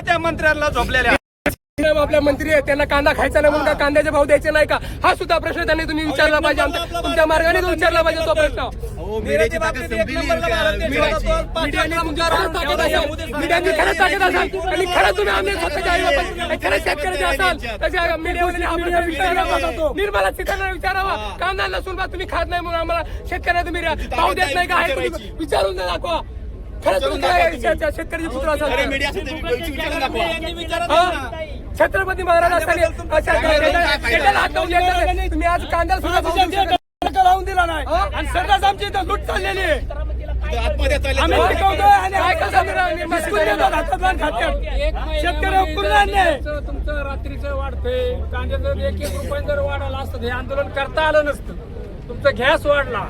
त्या मंत्र्याला झोपलेल्या आपल्या मंत्री आहेत त्यांना कांदा खायचा नाही म्हणून का कांद्याचे भाव द्यायचे नाही का हा सुद्धा प्रश्न त्यांनी तुम्ही विचारला पाहिजे तुमच्या मार्गाने तो विचारला पाहिजे तो प्रश्न मीडियाने खरंच टाकत असाल आणि खरंच तुम्ही आम्ही स्वतःच्या आई बाबा खरंच शेतकऱ्याचे असाल त्याच्या मीडियावाले निर्मला सीतारामन विचारावा कांदा लसूण बा तुम्ही खात नाही म्हणून आम्हाला शेतकऱ्यांना तुम्ही भाव देत नाही का आहे तुम्ही विचारून दाखवा खरंच तुम्ही शेतकरी पुत्र असाल छत्रपती महाराज असताना तुम्ही आज कांदा सुद्धा लावून दिला नाही आणि सगळ्याच आमची इथं लूट चाललेली आहे तुमचं रात्रीचं वाढतंय कांद्याचं 1-1 रुपये जर वाढायला असतं हे आंदोलन करता आलं नसतं तुमचं गॅस वाढला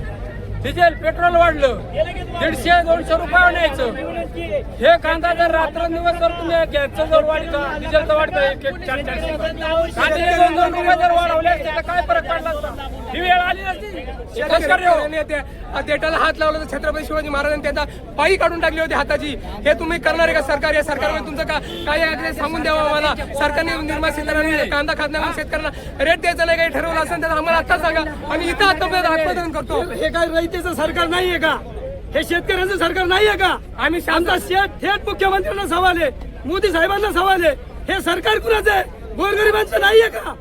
डिझेल पेट्रोल वाढलं 150-200 रुपये न्यायचं हे कांदा जर रात्रंदिवस जर तुम्ही गॅसचं जर वाढतं डिझेलचं वाढतं 1-400 कांदे 2-2 रुपये जर वाढवले असते तर काय फरक पडला असता ही वेळ आली नसती देटाला हात लावला तर छत्रपती शिवाजी महाराजांनी त्यांचा पायी काढून टाकली होती हाताची हे तुम्ही करणार आहे का सरकार या सरकारमध्ये तुमचं काय सांगून द्यावं आम्हाला सरकारने निर्मला सीतारामन कांदा खात नाही शेतकऱ्यांना रेट द्यायचा नाही काही ठरवलं असेल तर आम्हाला आता सांगा आम्ही इथं आत्महत्या करतो हे काय रयतेचं सरकार नाहीये का हे शेतकऱ्यांचं सरकार नाहीये का आम्ही आमचा थेट मुख्यमंत्र्यांना सवाल आहे मोदी साहेबांना सवाल आहे हे सरकार कुणाचं आहे गोरगरिबांचं नाहीये का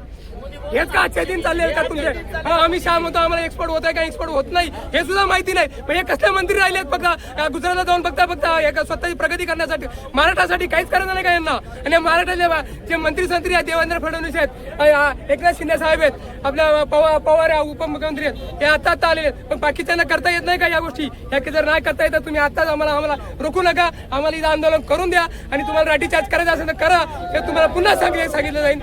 हेच का आजच्या दिन चालले का तुमचे आम्ही शाम होतो आम्हाला एक्सपोर्ट होत आहे का एक्सपोर्ट होत नाही हे सुद्धा माहिती नाही म्हणजे कसले मंत्री राहिलेत बघा गुजरातला जाऊन बघता स्वतःची प्रगती करण्यासाठी महाराष्ट्रासाठी काहीच करायचं नाही का यांना आणि महाराष्ट्राचे जे मंत्री आहेत देवेंद्र फडणवीस आहेत एकनाथ शिंदे साहेब आहेत आपल्या पवार उपमुख्यमंत्री आहेत हे आता आलेले आहेत पण बाकीच्यांना करता येत नाही का या गोष्टी या जर नाही करता येत तुम्ही आताच आम्हाला रोखू नका आम्हाला इथं आंदोलन करून द्या आणि तुम्हाला लाठीचार्ज करायचं असेल तर करा हे तुम्हाला पुन्हा सांगितलं जाईल